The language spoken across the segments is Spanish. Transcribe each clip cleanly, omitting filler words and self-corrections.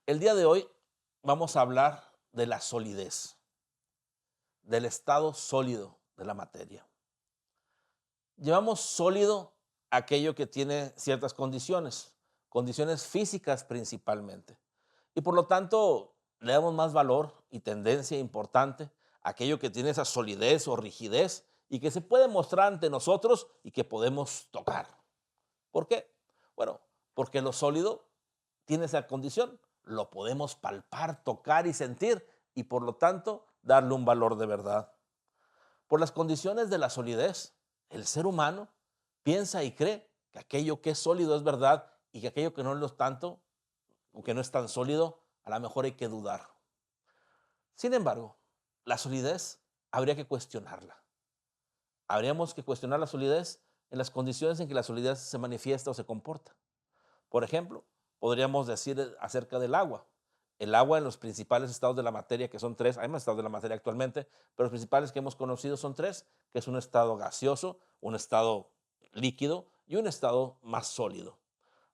El día de hoy vamos a hablar de la solidez, del estado sólido de la materia. Llevamos sólido aquello que tiene ciertas condiciones físicas principalmente. Y por lo tanto, le damos más valor y tendencia importante a aquello que tiene esa solidez o rigidez y que se puede mostrar ante nosotros y que podemos tocar. ¿Por qué? Bueno, porque lo sólido tiene esa condición, lo podemos palpar, tocar y sentir y por lo tanto darle un valor de verdad. Por las condiciones de la solidez, el ser humano piensa y cree que aquello que es sólido es verdad y que aquello que no lo es tanto, o que no es tan sólido, a lo mejor hay que dudar. Sin embargo, la solidez habría que cuestionarla. Habríamos que cuestionar la solidez en las condiciones en que la solidez se manifiesta o se comporta. Por ejemplo, podríamos decir acerca del agua. El agua en los principales estados de la materia, que son tres, hay más estados de la materia actualmente, pero los principales que hemos conocido son tres, que es un estado gaseoso, un estado líquido y un estado más sólido.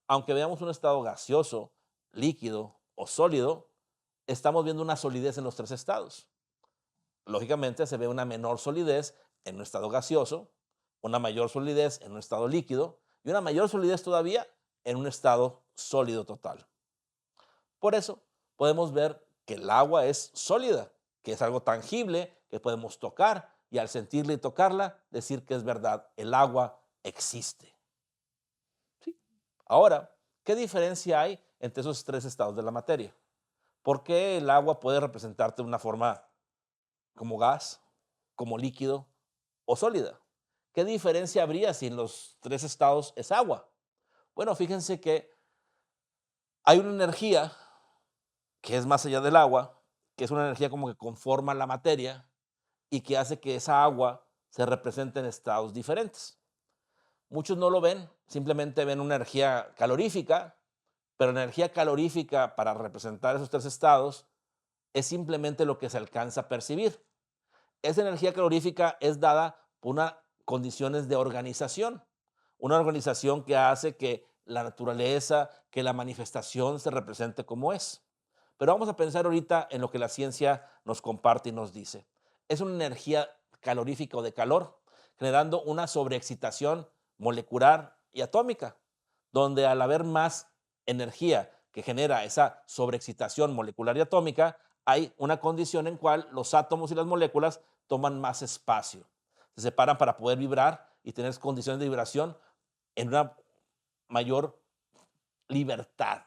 Aunque veamos un estado gaseoso, líquido o sólido, estamos viendo una solidez en los tres estados. Lógicamente se ve una menor solidez en un estado gaseoso, una mayor solidez en un estado líquido y una mayor solidez todavía en un estado sólido total. Por eso podemos ver que el agua es sólida, que es algo tangible, que podemos tocar y al sentirla y tocarla decir que es verdad, el agua existe. ¿Sí? Ahora, ¿qué diferencia hay entre esos tres estados de la materia? ¿Por qué el agua puede representarte de una forma como gas, como líquido o sólida? ¿Qué diferencia habría si en los tres estados es agua? Bueno, fíjense que hay una energía que es más allá del agua, que es una energía como que conforma la materia y que hace que esa agua se represente en estados diferentes. Muchos no lo ven, simplemente ven una energía calorífica, pero la energía calorífica para representar esos tres estados es simplemente lo que se alcanza a percibir. Esa energía calorífica es dada por unas condiciones de organización, una organización que hace que la naturaleza, que la manifestación se represente como es. Pero vamos a pensar ahorita en lo que la ciencia nos comparte y nos dice. Es una energía calorífica o de calor, generando una sobreexcitación molecular y atómica, donde al haber más energía que genera esa sobreexcitación molecular y atómica, hay una condición en cual los átomos y las moléculas toman más espacio, se separan para poder vibrar y tener condiciones de vibración en una mayor libertad.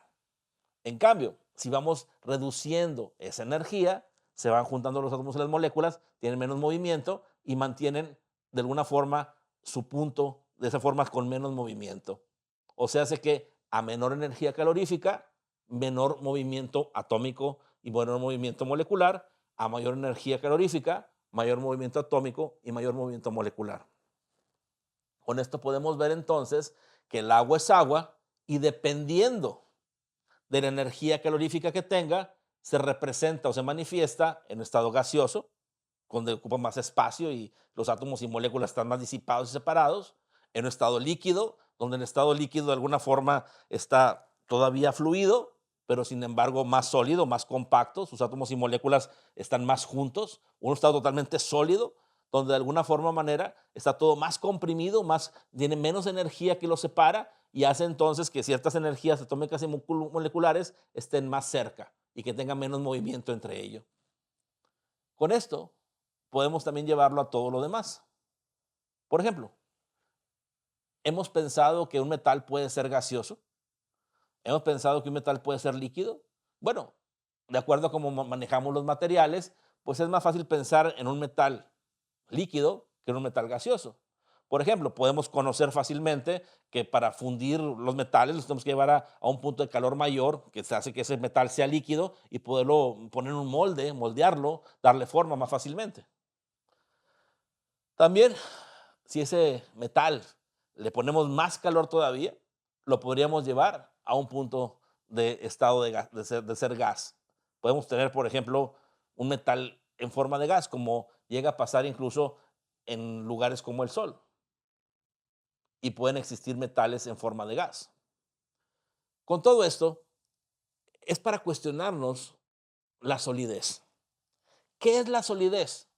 En cambio, si vamos reduciendo esa energía, se van juntando los átomos y las moléculas, tienen menos movimiento y mantienen de alguna forma su punto, de esa forma con menos movimiento. O sea, hace que a menor energía calorífica, menor movimiento atómico y menor movimiento molecular, a mayor energía calorífica, mayor movimiento atómico y mayor movimiento molecular. Con esto podemos ver entonces que el agua es agua y dependiendo de la energía calorífica que tenga, se representa o se manifiesta en estado gaseoso, donde ocupa más espacio y los átomos y moléculas están más disipados y separados, en un estado líquido, donde el estado líquido de alguna forma está todavía fluido, pero sin embargo más sólido, más compacto, sus átomos y moléculas están más juntos, un estado totalmente sólido, donde de alguna forma o manera está todo más comprimido, más, tiene menos energía que lo separa y hace entonces que ciertas energías atómicas y moleculares estén más cerca y que tengan menos movimiento entre ellos. Con esto podemos también llevarlo a todo lo demás. Por ejemplo, hemos pensado que un metal puede ser gaseoso, hemos pensado que un metal puede ser líquido. Bueno, de acuerdo a cómo manejamos los materiales, pues es más fácil pensar en un metal líquido que en un metal gaseoso. Por ejemplo, podemos conocer fácilmente que para fundir los metales los tenemos que llevar a un punto de calor mayor, que se hace que ese metal sea líquido y poderlo poner en un molde, moldearlo, darle forma más fácilmente. También, si ese metal le ponemos más calor todavía, lo podríamos llevar a un punto de estado de ser gas. Podemos tener, por ejemplo, un metal en forma de gas, como llega a pasar incluso en lugares como el Sol, y pueden existir metales en forma de gas. Con todo esto, es para cuestionarnos la solidez. ¿Qué es la solidez?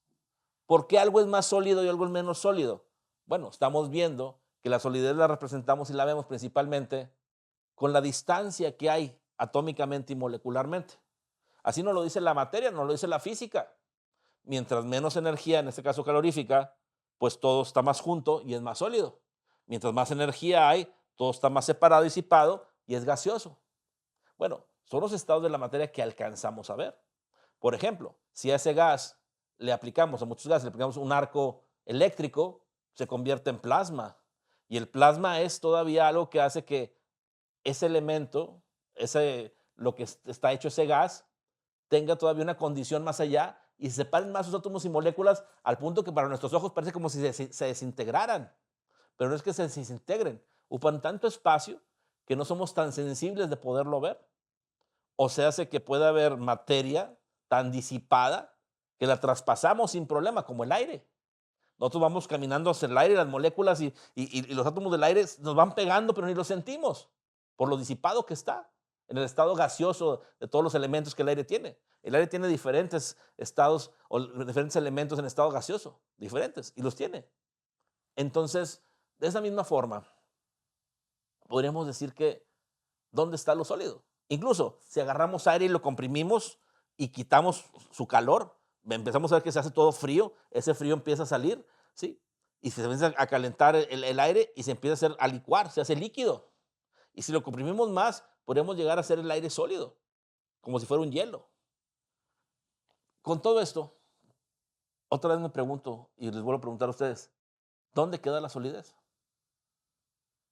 ¿Por qué algo es más sólido y algo es menos sólido? Bueno, estamos viendo que la solidez la representamos y la vemos principalmente con la distancia que hay atómicamente y molecularmente. Así nos lo dice la materia, nos lo dice la física. Mientras menos energía, en este caso calorífica, pues todo está más junto y es más sólido. Mientras más energía hay, todo está más separado, disipado y es gaseoso. Bueno, son los estados de la materia que alcanzamos a ver. Por ejemplo, si a ese gas le aplicamos, a muchos gases le aplicamos un arco eléctrico, se convierte en plasma. Y el plasma es todavía algo que hace que ese elemento, lo que está hecho ese gas, tenga todavía una condición más allá y se separen más sus átomos y moléculas al punto que para nuestros ojos parece como si se desintegraran. Pero no es que se desintegren, ocupan tanto espacio que no somos tan sensibles de poderlo ver. O se hace que pueda haber materia tan disipada que la traspasamos sin problema, como el aire. Nosotros vamos caminando hacia el aire, las moléculas y los átomos del aire nos van pegando, pero ni lo sentimos, por lo disipado que está, en el estado gaseoso de todos los elementos que el aire tiene. El aire tiene diferentes estados o diferentes elementos en estado gaseoso, diferentes, y los tiene. Entonces, de esa misma forma, podríamos decir que, ¿dónde está lo sólido? Incluso, si agarramos aire y lo comprimimos y quitamos su calor, empezamos a ver que se hace todo frío, ese frío empieza a salir, ¿sí? Y se empieza a calentar el aire y se empieza a hacer, a licuar, se hace líquido. Y si lo comprimimos más, podemos llegar a hacer el aire sólido, como si fuera un hielo. Con todo esto, otra vez me pregunto, y les vuelvo a preguntar a ustedes, ¿dónde queda la solidez?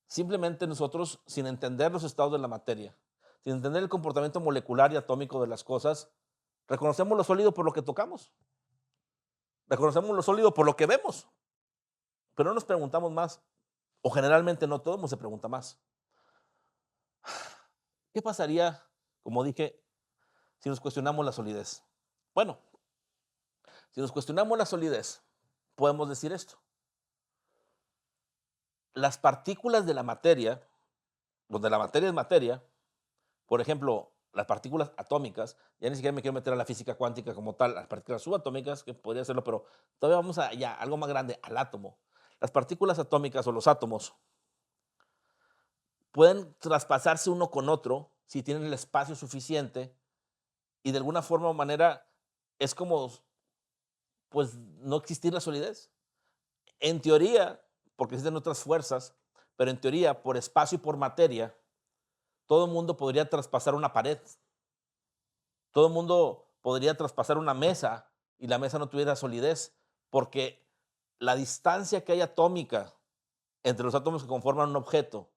Simplemente nosotros, sin entender los estados de la materia, sin entender el comportamiento molecular y atómico de las cosas, reconocemos lo sólido por lo que tocamos, reconocemos lo sólido por lo que vemos, pero no nos preguntamos más, o generalmente no todo el mundo se pregunta más. ¿Qué pasaría, como dije, si nos cuestionamos la solidez? Bueno, si nos cuestionamos la solidez, podemos decir esto. Las partículas de la materia, donde la materia es materia, por ejemplo, las partículas atómicas, ya ni siquiera me quiero meter a la física cuántica como tal, las partículas subatómicas, que podría hacerlo, pero todavía vamos allá, algo más grande, al átomo. Las partículas atómicas o los átomos pueden traspasarse uno con otro si tienen el espacio suficiente y de alguna forma o manera es como, pues, no existir la solidez. En teoría, porque existen otras fuerzas, pero en teoría, por espacio y por materia, todo el mundo podría traspasar una pared. Todo el mundo podría traspasar una mesa y la mesa no tuviera solidez, porque la distancia que hay atómica entre los átomos que conforman un objeto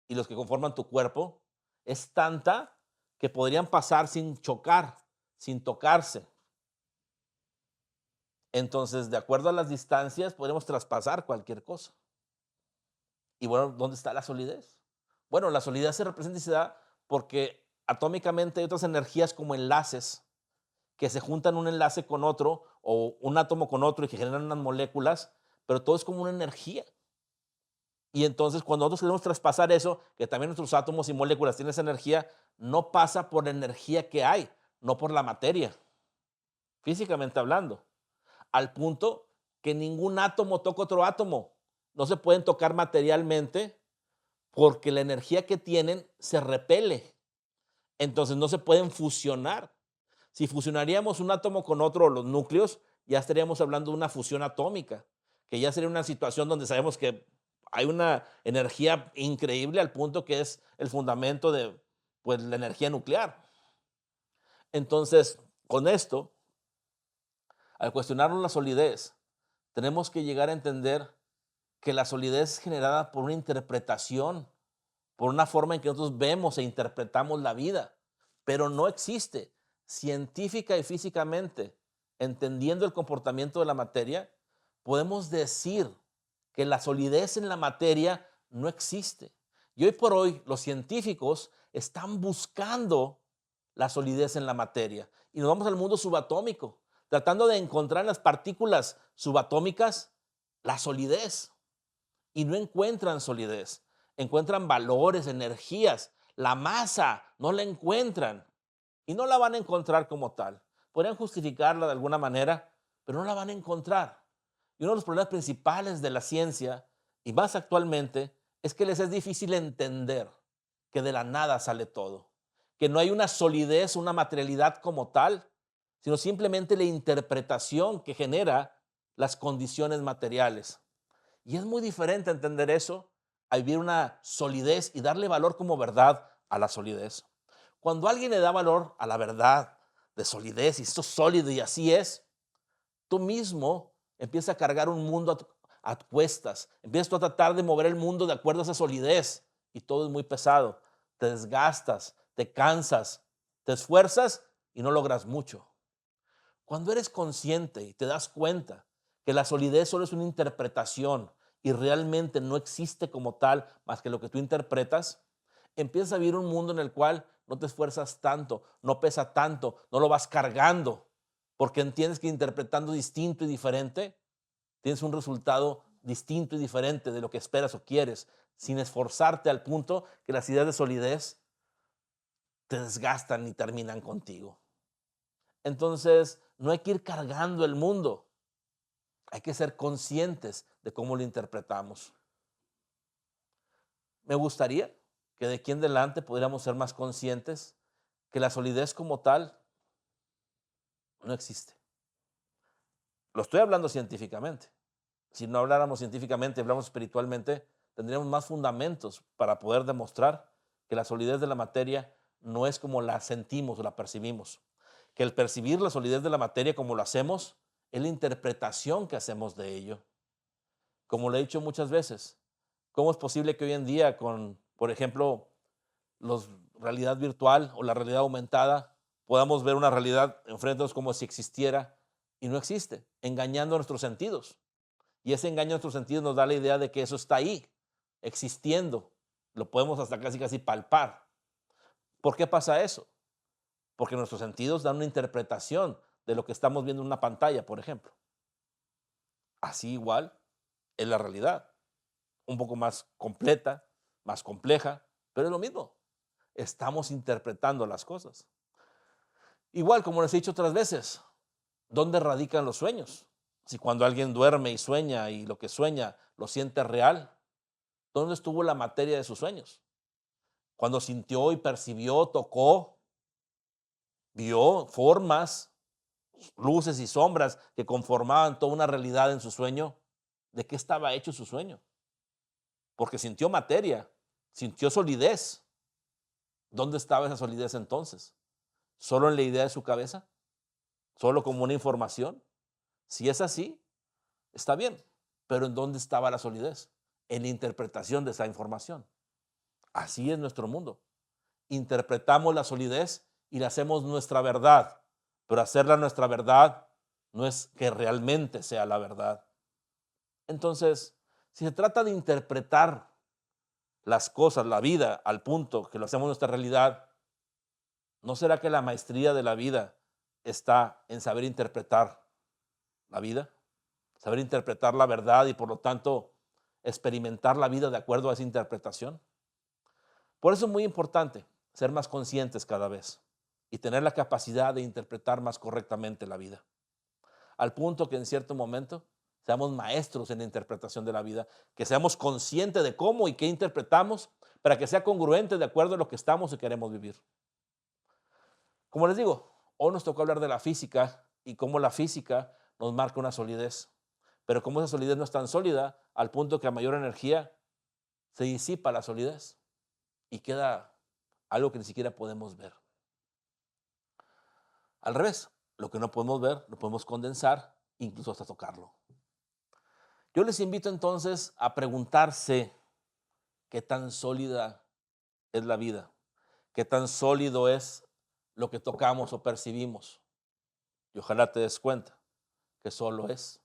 y los que conforman tu cuerpo es tanta que podrían pasar sin chocar, sin tocarse. Entonces, de acuerdo a las distancias, podemos traspasar cualquier cosa. Y bueno, ¿dónde está la solidez? Bueno, la solidez se representa y se da porque atómicamente hay otras energías como enlaces que se juntan un enlace con otro o un átomo con otro y que generan unas moléculas, pero todo es como una energía. Y entonces cuando nosotros queremos traspasar eso, que también nuestros átomos y moléculas tienen esa energía, no pasa por la energía que hay, no por la materia, físicamente hablando, al punto que ningún átomo toca otro átomo. No se pueden tocar materialmente porque la energía que tienen se repele. Entonces no se pueden fusionar. Si fusionaríamos un átomo con otro, los núcleos, ya estaríamos hablando de una fusión atómica, que ya sería una situación donde sabemos que hay una energía increíble al punto que es el fundamento de, pues, la energía nuclear. Entonces, con esto, al cuestionarnos la solidez, tenemos que llegar a entender que la solidez es generada por una interpretación, por una forma en que nosotros vemos e interpretamos la vida, pero no existe científica y físicamente, entendiendo el comportamiento de la materia, podemos decir que la solidez en la materia no existe. Y hoy por hoy los científicos están buscando la solidez en la materia. Y nos vamos al mundo subatómico, tratando de encontrar en las partículas subatómicas la solidez. Y no encuentran solidez, encuentran valores, energías, la masa, no la encuentran. y no la van a encontrar como tal. Podrían justificarla de alguna manera, pero no la van a encontrar. Y uno de los problemas principales de la ciencia, y más actualmente, es que les es difícil entender que de la nada sale todo, que no hay una solidez, una materialidad como tal, sino simplemente la interpretación que genera las condiciones materiales. Y es muy diferente entender eso a vivir una solidez y darle valor como verdad a la solidez. Cuando alguien le da valor a la verdad de solidez y esto es sólido y así es, tú mismo empiezas a cargar un mundo a cuestas, empiezas tú a tratar de mover el mundo de acuerdo a esa solidez y todo es muy pesado. Te desgastas, te cansas, te esfuerzas y no logras mucho. Cuando eres consciente y te das cuenta que la solidez solo es una interpretación y realmente no existe como tal más que lo que tú interpretas, empiezas a vivir un mundo en el cual no te esfuerzas tanto, no pesa tanto, no lo vas cargando, porque entiendes que interpretando distinto y diferente, tienes un resultado distinto y diferente de lo que esperas o quieres, sin esforzarte al punto que las ideas de solidez te desgastan y terminan contigo. Entonces, no hay que ir cargando el mundo, hay que ser conscientes de cómo lo interpretamos. Me gustaría que de aquí en adelante pudiéramos ser más conscientes que la solidez como tal no existe. Lo estoy hablando científicamente. Si no habláramos científicamente, hablamos espiritualmente, tendríamos más fundamentos para poder demostrar que la solidez de la materia no es como la sentimos o la percibimos. Que el percibir la solidez de la materia como lo hacemos es la interpretación que hacemos de ello. Como lo he dicho muchas veces, ¿cómo es posible que hoy en día con, por ejemplo, la realidad virtual o la realidad aumentada, podamos ver una realidad enfrente de nosotros como si existiera y no existe, engañando a nuestros sentidos? Y ese engaño a nuestros sentidos nos da la idea de que eso está ahí, existiendo. Lo podemos hasta casi casi palpar. ¿Por qué pasa eso? Porque nuestros sentidos dan una interpretación de lo que estamos viendo en una pantalla, por ejemplo. Así igual es la realidad, un poco más completa, más compleja, pero es lo mismo. Estamos interpretando las cosas. Igual, como les he dicho otras veces, ¿dónde radican los sueños? Si cuando alguien duerme y sueña y lo que sueña lo siente real, ¿dónde estuvo la materia de sus sueños? Cuando sintió y percibió, tocó, vio formas, luces y sombras que conformaban toda una realidad en su sueño, ¿de qué estaba hecho su sueño? Porque sintió materia, sintió solidez. ¿Dónde estaba esa solidez entonces? ¿Solo en la idea de su cabeza? ¿Solo como una información? Si es así, está bien, pero ¿en dónde estaba la solidez? En la interpretación de esa información. Así es nuestro mundo. Interpretamos la solidez y la hacemos nuestra verdad, pero hacerla nuestra verdad no es que realmente sea la verdad. Entonces, si se trata de interpretar las cosas, la vida, al punto que lo hacemos nuestra realidad, ¿no será que la maestría de la vida está en saber interpretar la vida? Saber interpretar la verdad y por lo tanto experimentar la vida de acuerdo a esa interpretación. Por eso es muy importante ser más conscientes cada vez y tener la capacidad de interpretar más correctamente la vida. Al punto que en cierto momento seamos maestros en la interpretación de la vida, que seamos conscientes de cómo y qué interpretamos para que sea congruente de acuerdo a lo que estamos y queremos vivir. Como les digo, hoy nos tocó hablar de la física y cómo la física nos marca una solidez, pero como esa solidez no es tan sólida, al punto que a mayor energía se disipa la solidez y queda algo que ni siquiera podemos ver. Al revés, lo que no podemos ver lo podemos condensar, incluso hasta tocarlo. Yo les invito entonces a preguntarse qué tan sólida es la vida, qué tan sólido es lo que tocamos o percibimos. Y ojalá te des cuenta que solo es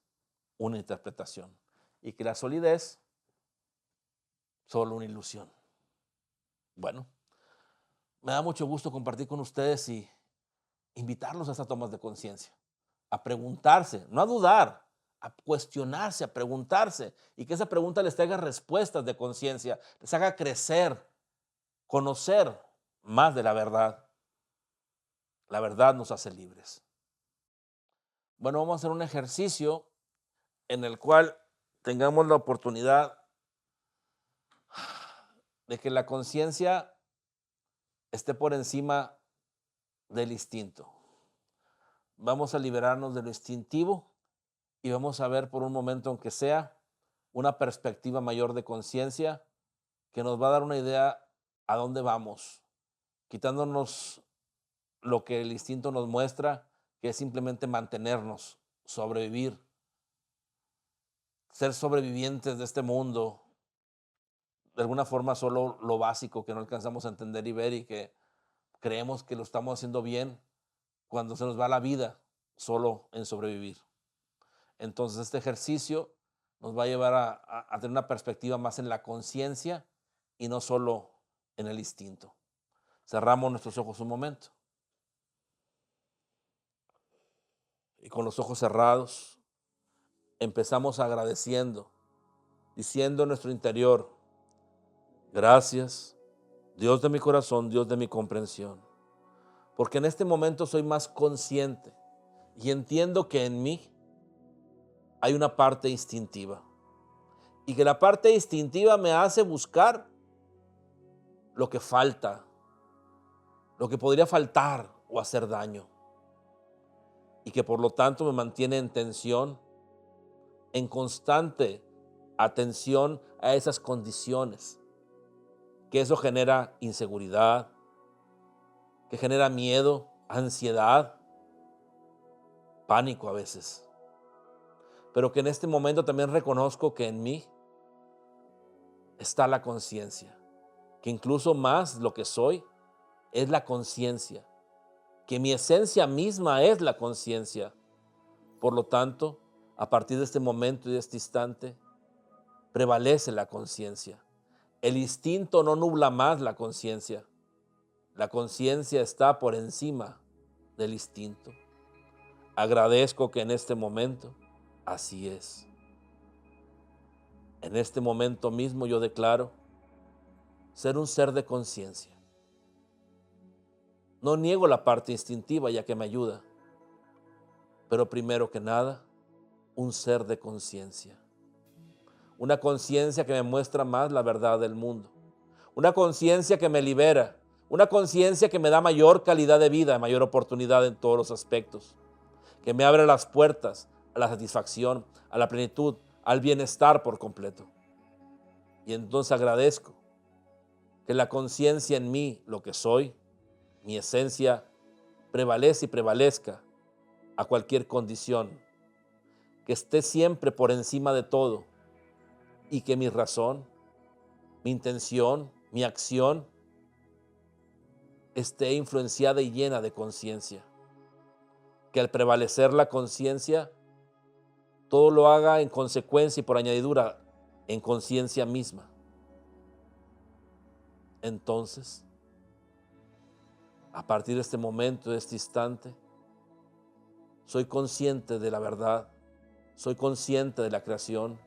una interpretación y que la solidez solo una ilusión. Bueno, me da mucho gusto compartir con ustedes y invitarlos a estas tomas de conciencia, a preguntarse, no a dudar, a cuestionarse, a preguntarse y que esa pregunta les traiga respuestas de conciencia, les haga crecer, conocer más de la verdad. La verdad nos hace libres. Bueno, vamos a hacer un ejercicio en el cual tengamos la oportunidad de que la conciencia esté por encima del instinto. Vamos a liberarnos de lo instintivo y vamos a ver por un momento, aunque sea, una perspectiva mayor de conciencia que nos va a dar una idea a dónde vamos, quitándonos lo que el instinto nos muestra, que es simplemente mantenernos, sobrevivir, ser sobrevivientes de este mundo, de alguna forma solo lo básico que no alcanzamos a entender y ver y que creemos que lo estamos haciendo bien cuando se nos va la vida solo en sobrevivir. Entonces este ejercicio nos va a llevar a tener una perspectiva más en la conciencia y no solo en el instinto. Cerramos nuestros ojos un momento y con los ojos cerrados empezamos agradeciendo, diciendo en nuestro interior: gracias, Dios de mi corazón, Dios de mi comprensión, porque en este momento soy más consciente y entiendo que en mí hay una parte instintiva y que la parte instintiva me hace buscar lo que falta, lo que podría faltar o hacer daño, y que por lo tanto me mantiene en tensión, en constante atención a esas condiciones, que eso genera inseguridad, que genera miedo, ansiedad, pánico a veces. Pero que en este momento también reconozco que en mí está la conciencia, que incluso más lo que soy es la conciencia, que mi esencia misma es la conciencia. Por lo tanto, a partir de este momento y de este instante, prevalece la conciencia. El instinto no nubla más la conciencia. La conciencia está por encima del instinto. Agradezco que en este momento así es. En este momento mismo yo declaro ser un ser de conciencia. No niego la parte instintiva ya que me ayuda, pero primero que nada, un ser de conciencia. Una conciencia que me muestra más la verdad del mundo. Una conciencia que me libera. Una conciencia que me da mayor calidad de vida, mayor oportunidad en todos los aspectos. Que me abre las puertas a la satisfacción, a la plenitud, al bienestar por completo. Y entonces agradezco que la conciencia en mí, lo que soy, mi esencia, prevalece y prevalezca a cualquier condición, que esté siempre por encima de todo y que mi razón, mi intención, mi acción esté influenciada y llena de conciencia. Que al prevalecer la conciencia, todo lo haga en consecuencia y por añadidura en conciencia misma. Entonces, a partir de este momento, de este instante, soy consciente de la verdad, soy consciente de la creación,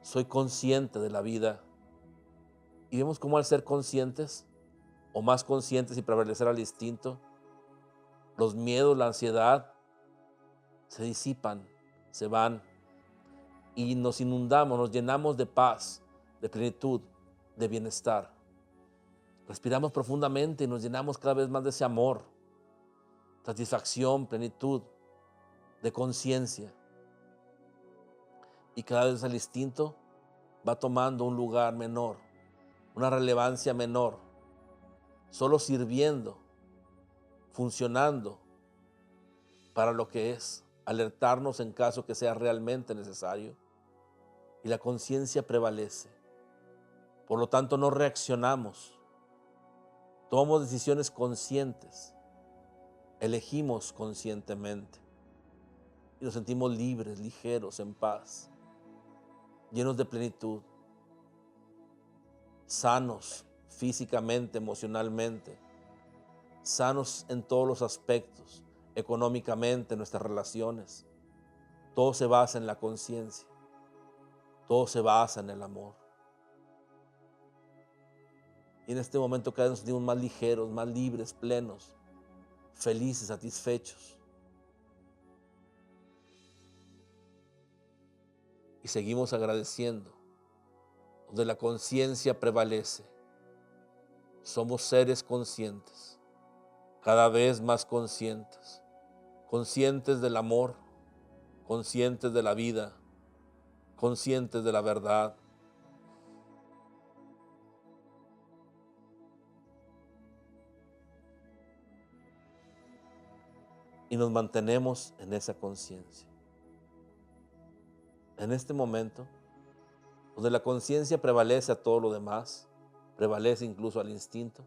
soy consciente de la vida. Y vemos cómo al ser conscientes, o más conscientes y prevalecer al instinto, los miedos, la ansiedad, se disipan, se van y nos inundamos, nos llenamos de paz, de plenitud, de bienestar. Respiramos profundamente y nos llenamos cada vez más de ese amor, satisfacción, plenitud, de conciencia. Y cada vez el instinto va tomando un lugar menor, una relevancia menor, solo sirviendo, funcionando para lo que es, alertarnos en caso que sea realmente necesario. Y la conciencia prevalece. Por lo tanto, no reaccionamos. Tomamos decisiones conscientes. Elegimos conscientemente. Y nos sentimos libres, ligeros, en paz, llenos de plenitud, sanos físicamente, emocionalmente, sanos en todos los aspectos, económicamente, nuestras relaciones. Todo se basa en la conciencia. Todo se basa en el amor. Y en este momento cada vez nos sentimos más ligeros, más libres, plenos, felices, satisfechos. Y seguimos agradeciendo, donde la conciencia prevalece. Somos seres conscientes, cada vez más conscientes, conscientes del amor, conscientes de la vida, conscientes de la verdad. Y nos mantenemos en esa conciencia. En este momento, donde la conciencia prevalece a todo lo demás, prevalece incluso al instinto,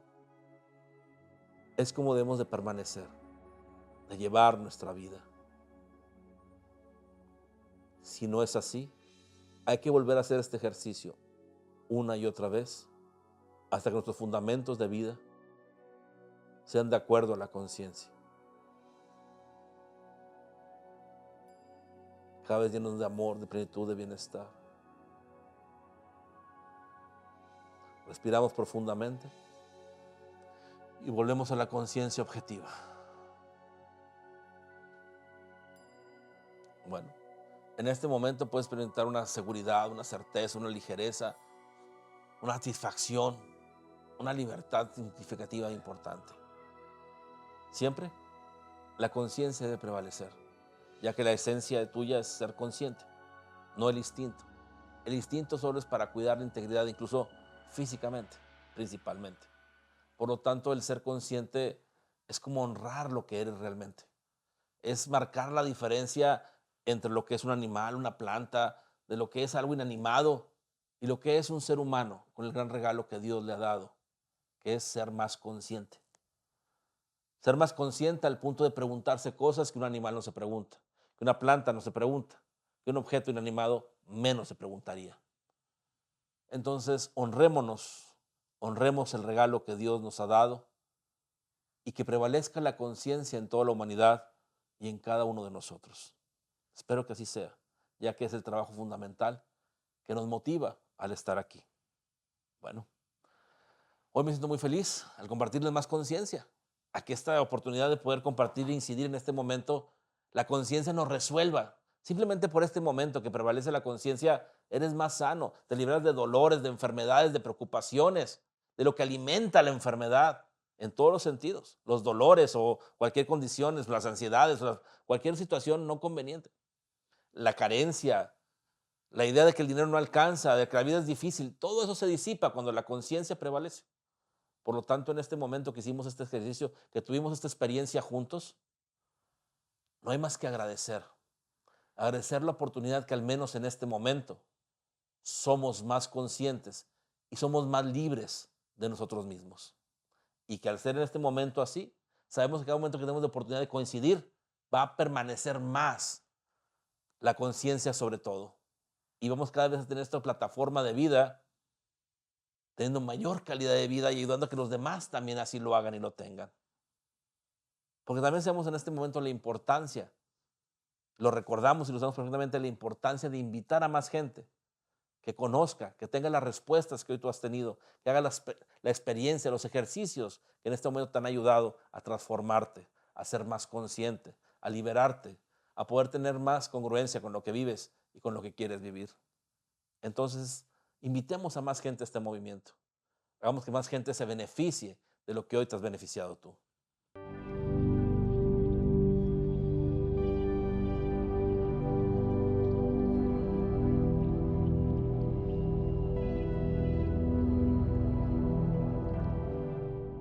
es como debemos de permanecer, de llevar nuestra vida. Si no es así, hay que volver a hacer este ejercicio una y otra vez, hasta que nuestros fundamentos de vida sean de acuerdo a la conciencia. Cada vez llenos de amor, de plenitud, de bienestar. Respiramos profundamente y volvemos a la conciencia objetiva. Bueno, en este momento puedes experimentar una seguridad, una certeza, una ligereza, una satisfacción, una libertad significativa e importante. Siempre la conciencia debe prevalecer, ya que la esencia tuya es ser consciente, no el instinto. El instinto solo es para cuidar la integridad, incluso físicamente, principalmente. Por lo tanto, el ser consciente es como honrar lo que eres realmente. Es marcar la diferencia entre lo que es un animal, una planta, de lo que es algo inanimado y lo que es un ser humano, con el gran regalo que Dios le ha dado, que es ser más consciente. Ser más consciente al punto de preguntarse cosas que un animal no se pregunta, que una planta no se pregunta, que un objeto inanimado menos se preguntaría. Entonces, honrémonos, honremos el regalo que Dios nos ha dado y que prevalezca la conciencia en toda la humanidad y en cada uno de nosotros. Espero que así sea, ya que es el trabajo fundamental que nos motiva al estar aquí. Bueno, hoy me siento muy feliz al compartirles más conciencia, a que esta oportunidad de poder compartir e incidir en este momento, la conciencia nos resuelva. Simplemente por este momento que prevalece la conciencia, eres más sano, te liberas de dolores, de enfermedades, de preocupaciones, de lo que alimenta la enfermedad en todos los sentidos, los dolores o cualquier condición, las ansiedades, cualquier situación no conveniente, la carencia, la idea de que el dinero no alcanza, de que la vida es difícil, todo eso se disipa cuando la conciencia prevalece. Por lo tanto, en este momento que hicimos este ejercicio, que tuvimos esta experiencia juntos, no hay más que agradecer. Agradecer la oportunidad que al menos en este momento somos más conscientes y somos más libres de nosotros mismos. Y que al ser en este momento así, sabemos que cada momento que tenemos la oportunidad de coincidir, va a permanecer más la conciencia sobre todo. Y vamos cada vez a tener esta plataforma de vida, teniendo mayor calidad de vida y ayudando a que los demás también así lo hagan y lo tengan. Porque también sabemos en este momento la importancia, lo recordamos y lo sabemos perfectamente, la importancia de invitar a más gente que conozca, que tenga las respuestas que hoy tú has tenido, que haga la experiencia, los ejercicios que en este momento te han ayudado a transformarte, a ser más consciente, a liberarte, a poder tener más congruencia con lo que vives y con lo que quieres vivir. Entonces, invitemos a más gente a este movimiento. Hagamos que más gente se beneficie de lo que hoy te has beneficiado tú.